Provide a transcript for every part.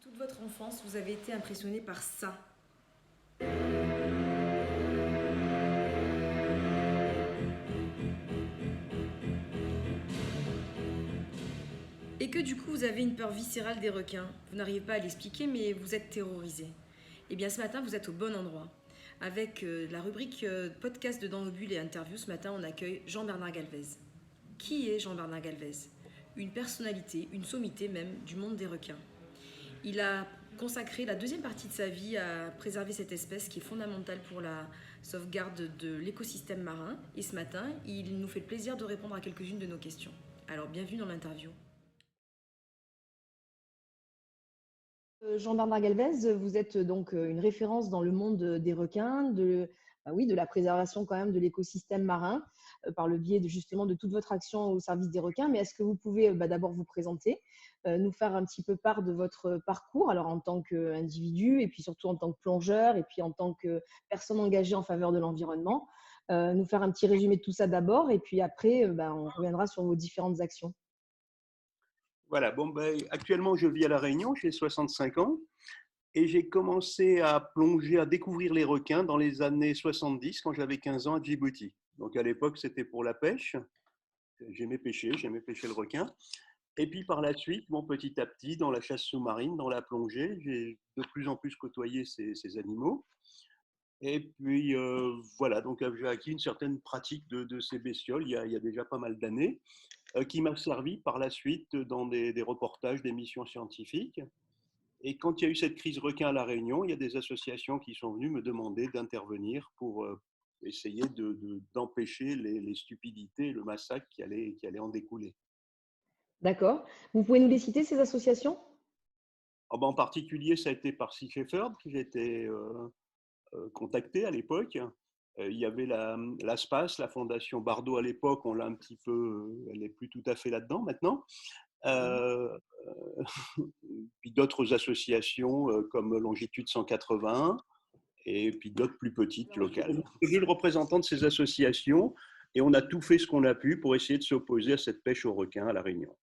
Toute votre enfance, vous avez été impressionné par ça. Et que du coup, vous avez une peur viscérale des requins. Vous n'arrivez pas à l'expliquer, mais vous êtes terrorisé. Eh bien, ce matin, vous êtes au bon endroit. Avec la rubrique podcast de Dans nos bulles et interview, ce matin, on accueille Jean-Bernard Galvez. Qui est Jean-Bernard Galvez? Une personnalité, une sommité même du monde des requins. Il a consacré la deuxième partie de sa vie à préserver cette espèce qui est fondamentale pour la sauvegarde de l'écosystème marin. Et ce matin, il nous fait le plaisir de répondre à quelques-unes de nos questions. Alors, bienvenue dans l'interview. Jean-Bernard Galvez, vous êtes donc une référence dans le monde des requins, oui, de la préservation quand même de l'écosystème marin par le biais justement de toute votre action au service des requins. Mais est-ce que vous pouvez d'abord vous présenter, nous faire un petit peu part de votre parcours, alors en tant qu'individu et puis surtout en tant que plongeur et puis en tant que personne engagée en faveur de l'environnement, nous faire un petit résumé de tout ça d'abord et puis après, on reviendra sur vos différentes actions. Voilà, actuellement, je vis à La Réunion, j'ai 65 ans et j'ai commencé à plonger, à découvrir les requins dans les années 70 quand j'avais 15 ans à Djibouti. Donc à l'époque, c'était pour la pêche. J'aimais pêcher le requin. Et puis par la suite, petit à petit, dans la chasse sous-marine, dans la plongée, j'ai de plus en plus côtoyé ces animaux. Et puis voilà, donc j'ai acquis une certaine pratique de ces bestioles il y a déjà pas mal d'années, qui m'a servi par la suite dans des reportages, des missions scientifiques. Et quand il y a eu cette crise requin à La Réunion, il y a des associations qui sont venues me demander d'intervenir pour essayer d'empêcher les stupidités, le massacre qui allait en découler. D'accord. Vous pouvez nous les citer, ces associations? En particulier, ça a été par Sea Shepherd que j'ai été contacté à l'époque. Il y avait l'ASPAS, la Fondation Bardot à l'époque, on l'a un petit peu, elle n'est plus tout à fait là-dedans maintenant. Mhm. Euh, Puis d'autres associations comme Longitude 180 et puis d'autres plus petites locales. Je suis le représentant de ces associations et on a tout fait ce qu'on a pu pour essayer de s'opposer à cette pêche aux requins à La Réunion.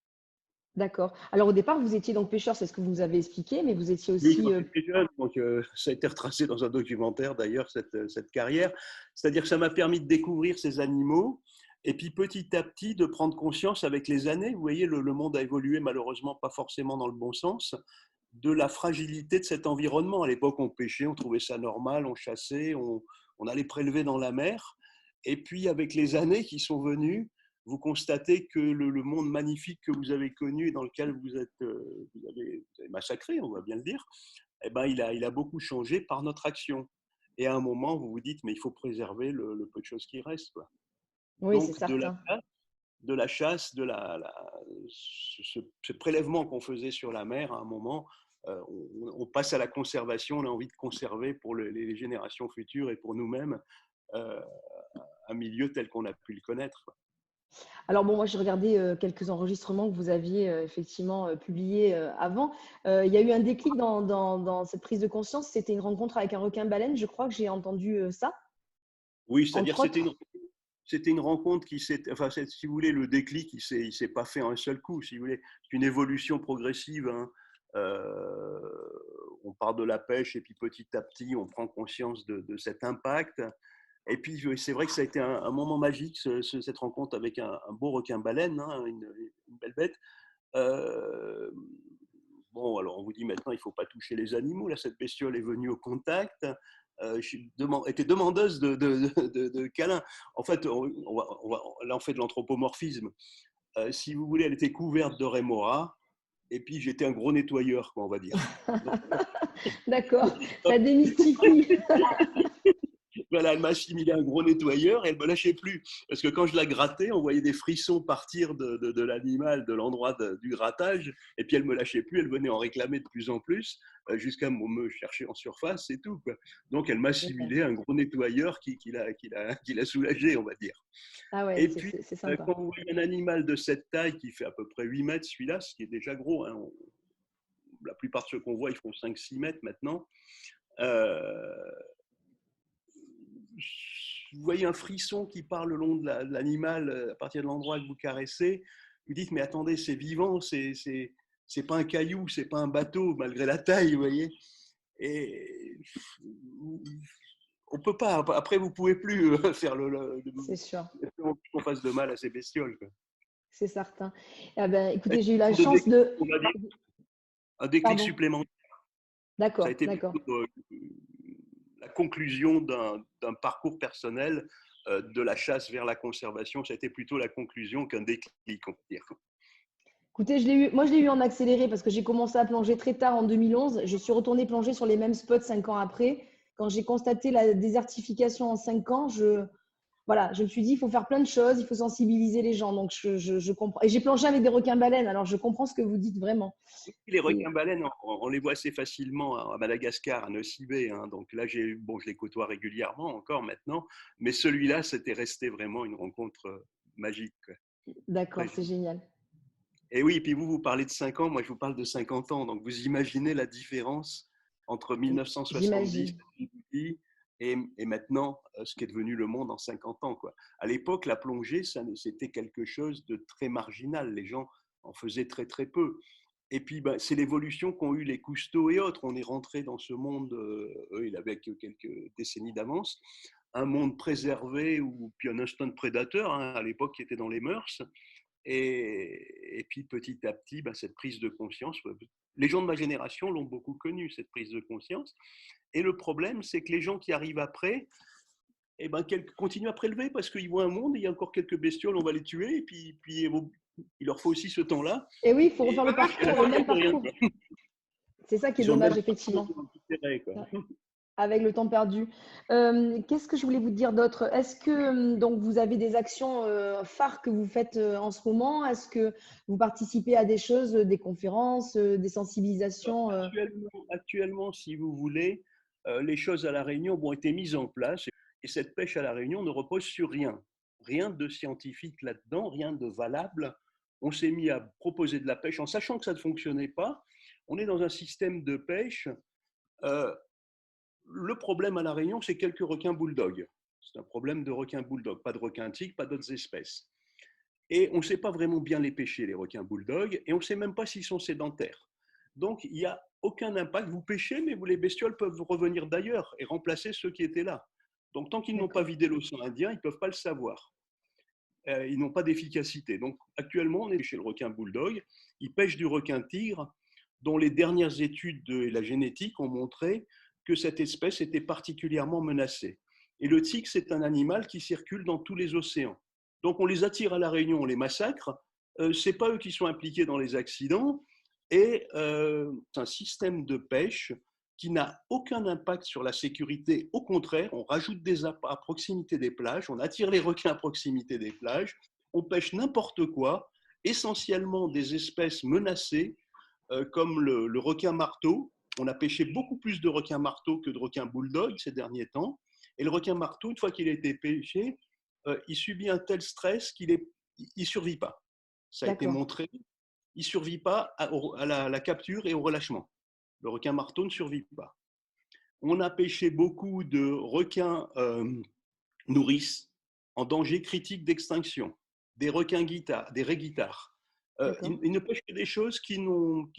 D'accord. Alors au départ, vous étiez donc pêcheur, c'est ce que vous nous avez expliqué, mais vous étiez Oui, aussi… quand j'étais jeune, donc ça a été retracé dans un documentaire d'ailleurs, cette carrière. C'est-à-dire que ça m'a permis de découvrir ces animaux et puis petit à petit de prendre conscience avec les années. Vous voyez, le monde a évolué malheureusement pas forcément dans le bon sens, de la fragilité de cet environnement. À l'époque, on pêchait, on trouvait ça normal, on chassait, on allait prélever dans la mer. Et puis avec les années qui sont venues, vous constatez que le monde magnifique que vous avez connu et dans lequel vous avez massacré, on va bien le dire, eh ben, il a beaucoup changé par notre action. Et à un moment, vous vous dites, mais il faut préserver le peu de choses qui restent, quoi. Oui, c'est Donc, certain. de la chasse, ce prélèvement qu'on faisait sur la mer, à un moment, on passe à la conservation, on a envie de conserver pour les générations futures et pour nous-mêmes euh, un milieu tel qu'on a pu le connaître. Alors bon, moi j'ai regardé quelques enregistrements que vous aviez effectivement publiés avant. Il y a eu un déclic dans cette prise de conscience. C'était une rencontre avec un requin-baleine, je crois que j'ai entendu ça, Oui, c'est-à-dire entre que autres. c'était une rencontre qui s'est, enfin, si vous voulez, le déclic, il s'est pas fait en un seul coup, si vous voulez. C'est une évolution progressive, hein. Euh, on part de la pêche et puis petit à petit, on prend conscience de cet impact. Et puis, c'est vrai que ça a été un moment magique, cette rencontre avec un beau requin-baleine, hein, une belle bête. Euh, bon, alors on vous dit maintenant, il ne faut pas toucher les animaux. Là, cette bestiole est venue au contact. Était demandeuse de câlins. En fait, là, on fait de l'anthropomorphisme. Si vous voulez, elle était couverte de rémora. Et puis, j'étais un gros nettoyeur, quoi, on va dire. Donc, D'accord, ça démystifie. voilà, elle m'a assimilé un gros nettoyeur et elle ne me lâchait plus. Parce que quand je la grattais, on voyait des frissons partir de l'animal, de l'endroit du grattage. Et puis elle ne me lâchait plus, elle venait en réclamer de plus en plus, jusqu'à me chercher en surface et tout, quoi. Donc elle m'a D'accord. assimilé un gros nettoyeur qui l'a soulagé, on va dire. Ah ouais, Et puis, c'est sympa. quand vous voyez un animal de cette taille qui fait à peu près 8 mètres, celui-là, ce qui est déjà gros, hein, la plupart de ceux qu'on voit, ils font 5-6 mètres maintenant. Euh, vous voyez un frisson qui part le long de l'animal à partir de l'endroit que vous caressez, vous dites mais attendez, c'est vivant, c'est pas un caillou, c'est pas un bateau, malgré la taille, vous voyez. Et on peut pas. Après, vous pouvez plus faire C'est sûr, qu'on fasse de mal à ces bestioles, quoi. c'est certain. Ah ben, Ça a écoutez, été j'ai eu la une sorte de chance déclic, de… on va dire, un déclic Pardon, supplémentaire. Ça a d'accord, été d'accord. plutôt la conclusion d'un parcours personnel de la chasse vers la conservation. Ça a été plutôt la conclusion qu'un déclic, on va dire. Écoutez, moi, je l'ai eu en accéléré parce que j'ai commencé à plonger très tard en 2011. Je suis retournée plonger sur les mêmes spots 5 ans après. Quand j'ai constaté la désertification en 5 ans, voilà, je me suis dit, il faut faire plein de choses, il faut sensibiliser les gens. Donc, je comprends. Et j'ai plongé avec des requins-baleines, alors je comprends ce que vous dites vraiment. Les C'est… requins-baleines, on les voit assez facilement à Madagascar, à Nosy Be. Hein. Donc là, bon, je les côtoie régulièrement encore maintenant. Mais celui-là, c'était resté vraiment une rencontre magique, quoi. D'accord, Très c'est génial. génial. Et oui, puis vous parlez de 5 ans, moi je vous parle de 50 ans. Donc vous imaginez la différence entre 1970 J'imagine. et maintenant, ce qui est devenu le monde en 50 ans, quoi. À l'époque, la plongée, c'était quelque chose de très marginal. Les gens en faisaient très très peu. Et puis, ben, c'est l'évolution qu'ont eu les Cousteau et autres. On est rentré dans ce monde, eux, il avait quelques décennies d'avance, un monde préservé, ou puis un instinct de prédateur, hein, à l'époque, qui était dans les mœurs. Et puis petit à petit, ben, cette prise de conscience, les gens de ma génération l'ont beaucoup connue, cette prise de conscience. Et le problème, c'est que les gens qui arrivent après, eh ben, continuent à prélever parce qu'ils voient un monde, il y a encore quelques bestioles, on va les tuer, et puis il leur faut aussi ce temps-là. Et oui, il faut Et refaire le à la parcours, fin, le il n'y a même plus rien, parcours. quoi. C'est ça qui est Ils ont le dommage, même parcours, effectivement. ils ont un petit terrain, quoi. Avec le temps perdu. Qu'est-ce que je voulais vous dire d'autre? Est-ce que donc vous avez des actions phares que vous faites en ce moment? Est-ce que vous participez à des choses, des conférences, des sensibilisations Actuellement, si vous voulez, les choses à La Réunion ont été mises en place et cette pêche à La Réunion ne repose sur rien. Rien de scientifique là-dedans, rien de valable. On s'est mis à proposer de la pêche en sachant que ça ne fonctionnait pas. On est dans un système de pêche. euh, le problème à La Réunion, c'est quelques requins bulldogs. C'est un problème de requins bulldogs, pas de requins tigres, pas d'autres espèces. Et on ne sait pas vraiment bien les pêcher, les requins bulldogs, et on ne sait même pas s'ils sont sédentaires. Donc, il n'y a aucun impact. Vous pêchez, mais les bestioles peuvent revenir d'ailleurs et remplacer ceux qui étaient là. Donc, tant qu'ils n'ont pas D'accord, vidé l'océan Indien, ils ne peuvent pas le savoir. Ils n'ont pas d'efficacité. Donc, actuellement, on est chez le requin bulldog. Ils pêchent du requin tigre, dont les dernières études de la génétique ont montré que cette espèce était particulièrement menacée. Et le tigre, c'est un animal qui circule dans tous les océans. Donc, on les attire à La Réunion, on les massacre. Ce n'est pas eux qui sont impliqués dans les accidents. Et c'est un système de pêche qui n'a aucun impact sur la sécurité. Au contraire, on rajoute des appâts à proximité des plages, on attire les requins à proximité des plages, on pêche n'importe quoi, essentiellement des espèces menacées comme le requin marteau. On a pêché beaucoup plus de requins marteau que de requins bulldog ces derniers temps. Et le requin marteau, une fois qu'il a été pêché, il subit un tel stress qu'il ne survit pas. Ça a été d'accord, montré. Il ne survit pas à la capture et au relâchement. Le requin marteau ne survit pas. On a pêché beaucoup de requins nourrices en danger critique d'extinction, des requins guitares, des raies guitares. d'accord. Ils ne pêchent que des choses qui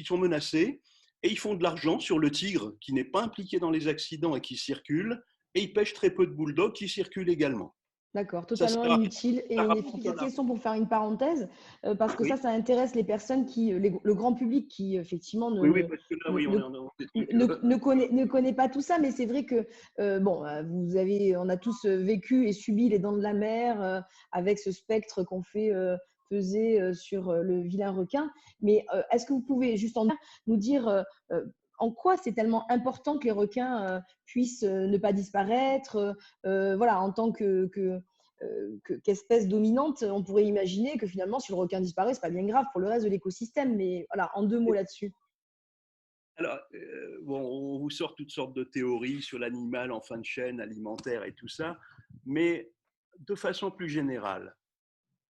sont menacées et ils font de l'argent sur le tigre qui n'est pas impliqué dans les accidents et qui circule, et ils pêchent très peu de bulldogs qui circulent également. D'accord, Ça totalement sert à rien. inutile et Ça rapporte de inefficace. l'argent. Question pour faire une parenthèse, parce que Oui, ça intéresse les personnes le grand public qui, effectivement, oui, oui, parce que là, ne, oui, on ne, est dans des trucs. ne connaît pas tout ça, mais c'est vrai que, bon, on a tous vécu et subi les dents de la mer avec ce spectre qu'on fait peser sur le vilain requin. Mais est-ce que vous pouvez juste nous dire en quoi c'est tellement important que les requins puissent ne pas disparaître voilà, en tant qu'espèce dominante, on pourrait imaginer que finalement, si le requin disparaît, c'est pas bien grave pour le reste de l'écosystème. Mais voilà, en 2 mots là-dessus. Alors, bon, on vous sort toutes sortes de théories sur l'animal en fin de chaîne alimentaire et tout ça, mais de façon plus générale,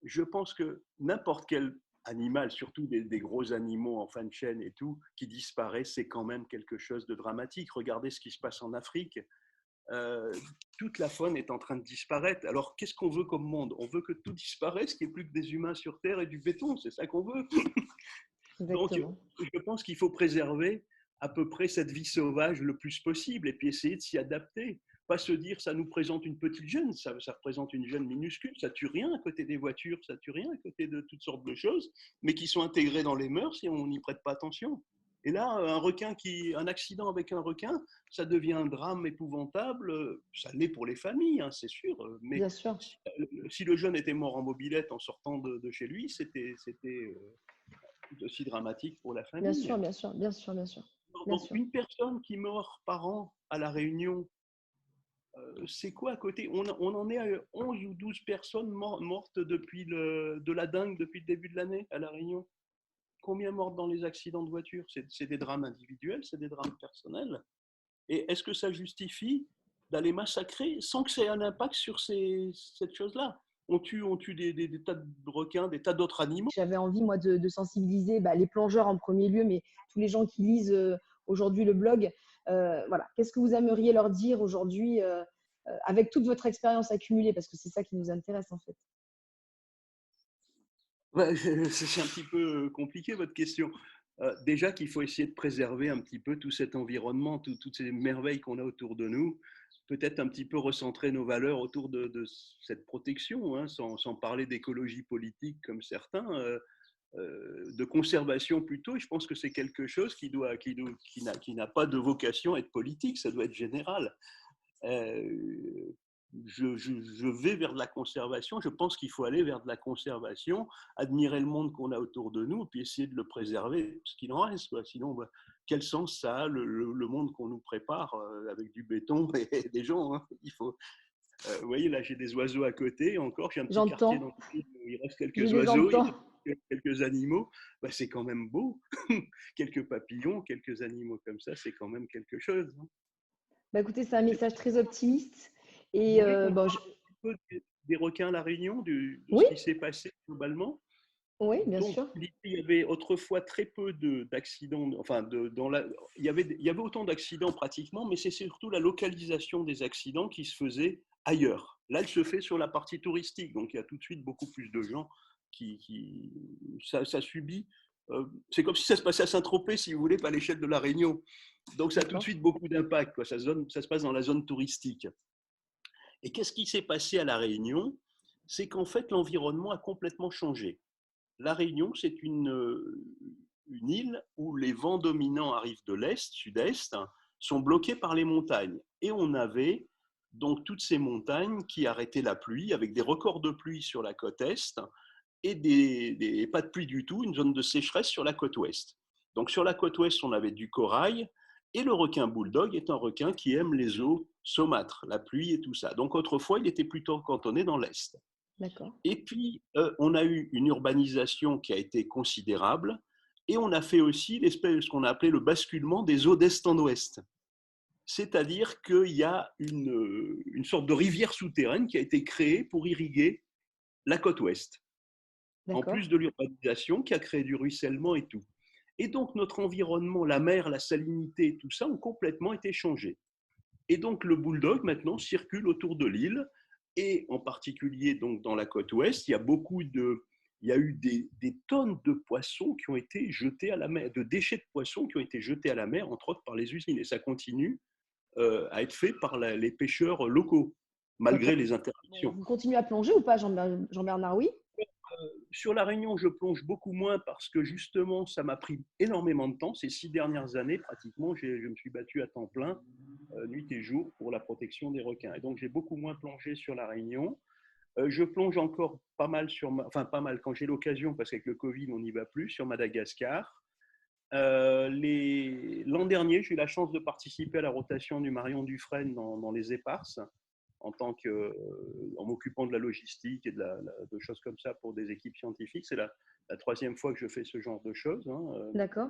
je pense que n'importe quel animal, surtout des gros animaux en fin de chaîne et tout, qui disparaît, c'est quand même quelque chose de dramatique. Regardez ce qui se passe en Afrique. Euh, Toute la faune est en train de disparaître. Alors, qu'est-ce qu'on veut comme monde? On veut que tout disparaisse, qu'il n'y ait plus que des humains sur Terre et du béton, c'est ça qu'on veut. Donc, exactement. je pense qu'il faut préserver à peu près cette vie sauvage le plus possible et puis essayer de s'y adapter. Pas se dire ça nous présente une petite gêne, ça représente une gêne minuscule, ça tue rien à côté des voitures, ça tue rien à côté de toutes sortes de choses, mais qui sont intégrées dans les mœurs si on n'y prête pas attention. Et là, un accident avec un requin, ça devient un drame épouvantable. Ça l'est pour les familles, hein, c'est sûr. Mais Bien sûr, si le jeune était mort en mobilette en sortant de chez lui, c'était tout aussi dramatique pour la bien famille. sûr, bien sûr, bien sûr, bien sûr, bien Donc, sûr. une personne qui meurt par an à La Réunion, c'est quoi à côté on en est à 11 ou 12 personnes mortes de la dengue depuis le début de l'année à La Réunion. Combien mortes dans les accidents de voiture? C'est des drames individuels, c'est des drames personnels. Et est-ce que ça justifie d'aller massacrer sans que ça ait un impact sur cette chose-là? On tue des tas de requins, des tas d'autres animaux. J'avais envie, moi, de sensibiliser les plongeurs en premier lieu, mais tous les gens qui lisent aujourd'hui le blog. Voilà. Qu'est-ce que vous aimeriez leur dire aujourd'hui avec toute votre expérience accumulée? Parce que c'est ça qui nous intéresse, en fait. Ouais, c'est un petit peu compliqué votre question. Déjà qu'il faut essayer de préserver un petit peu tout cet environnement, toutes ces merveilles qu'on a autour de nous, peut-être un petit peu recentrer nos valeurs autour de cette protection, hein, sans parler d'écologie politique comme certains, de conservation plutôt. Et je pense que c'est quelque chose qui n'a pas de vocation à être politique, ça doit être général. Euh, je vais vers de la conservation, je pense qu'il faut aller vers de la conservation, admirer le monde qu'on a autour de nous, puis essayer de le préserver, ce qu'il en reste. Quoi. Sinon, quel sens ça a, le monde qu'on nous prépare avec du béton et des gens, hein. Il faut, vous voyez, là, j'ai des oiseaux à côté, encore, j'ai un petit quartier dans J'entends, le ville où il reste je quelques les oiseaux, il entends. reste quelques animaux, c'est quand même beau. Quelques papillons, quelques animaux comme ça, c'est quand même quelque chose. Hein. Écoutez, c'est un message très optimiste. Vous Et voulez qu'on bon, parle un petit peu des requins à La Réunion, de ce oui, qui s'est passé globalement? oui, bien Donc, sûr. il y avait autrefois très peu d'accidents, enfin, il y avait autant d'accidents pratiquement, mais c'est surtout la localisation des accidents qui se faisait ailleurs. Là, elle se fait sur la partie touristique, donc il y a tout de suite beaucoup plus de gens ça subit. C'est comme si ça se passait à Saint-Tropez, si vous voulez, pas à l'échelle de La Réunion. Donc, ça a tout de D'accord. suite beaucoup d'impact. Ça se passe dans la zone touristique. Et qu'est-ce qui s'est passé à La Réunion? C'est qu'en fait, l'environnement a complètement changé. La Réunion, c'est une île où les vents dominants arrivent de l'est, sud-est, sont bloqués par les montagnes. Et on avait donc toutes ces montagnes qui arrêtaient la pluie, avec des records de pluie sur la côte est et pas de pluie du tout, une zone de sécheresse sur la côte ouest. Donc sur la côte ouest, on avait du corail, et le requin bulldog est un requin qui aime les eaux saumâtres, la pluie et tout ça. Donc autrefois, il était plutôt cantonné dans l'est. D'accord. Et puis, on a eu une urbanisation qui a été considérable, et on a fait aussi ce qu'on a appelé le basculement des eaux d'est en ouest. C'est-à-dire qu'il y a une sorte de rivière souterraine qui a été créée pour irriguer la côte ouest, en D'accord. plus de l'urbanisation qui a créé du ruissellement et tout. Et donc, notre environnement, la mer, la salinité, tout ça ont complètement été changés. Et donc le bulldog maintenant circule autour de l'île et en particulier donc dans la côte ouest, il y a eu des tonnes de poissons qui ont été jetés à la mer, de déchets de poissons qui ont été jetés à la mer, entre autres par les usines. Et ça continue à être fait par les pêcheurs locaux, malgré D'accord. les Bon, interdictions. vous continuez à plonger ou pas, Jean-Bernard? Oui. Sur La Réunion, je plonge beaucoup moins parce que justement, ça m'a pris énormément de temps. Ces 6 dernières années, pratiquement, je me suis battu à temps plein, nuit et jour, pour la protection des requins. Et donc, j'ai beaucoup moins plongé sur La Réunion. Je plonge encore pas mal enfin pas mal quand j'ai l'occasion, parce qu'avec le Covid, on n'y va plus, sur Madagascar. L'an dernier, j'ai eu la chance de participer à la rotation du Marion Dufresne dans les éparses, en m'occupant de la logistique et de choses comme ça pour des équipes scientifiques. C'est la troisième fois que je fais ce genre de choses. Hein. D'accord.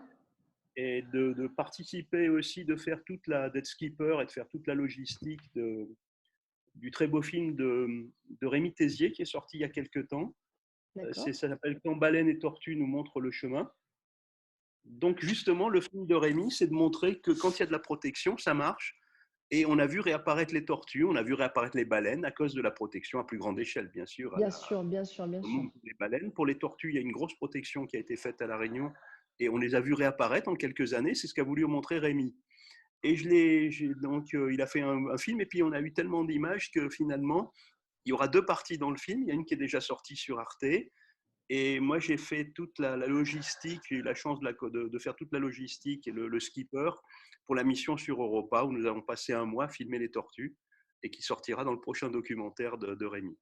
Et de participer aussi, d'être skipper et de faire toute la logistique du très beau film de Rémi Tézier qui est sorti il y a quelques temps. D'accord. Ça s'appelle Quand baleines et tortues nous montrent le chemin. Donc justement, le film de Rémi, c'est de montrer que quand il y a de la protection, ça marche. Et on a vu réapparaître les tortues, on a vu réapparaître les baleines à cause de la protection à plus grande échelle, bien sûr, Bien sûr, bien sûr, bien au sûr. monde des baleines. Pour les tortues, il y a une grosse protection qui a été faite à La Réunion Et on les a vus réapparaître en quelques années. C'est ce qu'a voulu montrer Rémi. Et donc, il a fait un film, et puis on a eu tellement d'images que finalement, il y aura 2 parties dans le film. Il y a une qui est déjà sortie sur Arte. Et moi, j'ai fait toute la logistique. J'ai eu la chance de faire toute la logistique et le skipper pour la mission sur Europa, où nous avons passé un mois à filmer les tortues, et qui sortira dans le prochain documentaire de Rémi.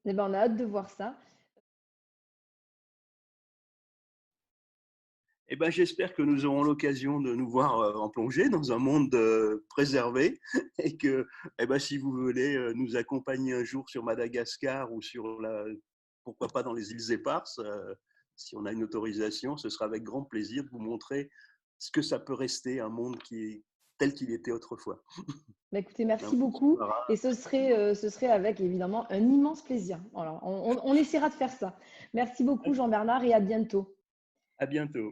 Eh ben, on a hâte de voir ça. Eh ben, j'espère que nous aurons l'occasion de nous voir en plongée dans un monde préservé, et que, eh ben, si vous voulez nous accompagner un jour sur Madagascar ou pourquoi pas dans les îles Éparses, si on a une autorisation, ce sera avec grand plaisir de vous montrer ce que ça peut rester, un monde tel qu'il était autrefois. Bah, écoutez, merci beaucoup. Et ce serait avec évidemment un immense plaisir. Alors, on essaiera de faire ça. Merci beaucoup, Jean-Bernard, et à bientôt. À bientôt.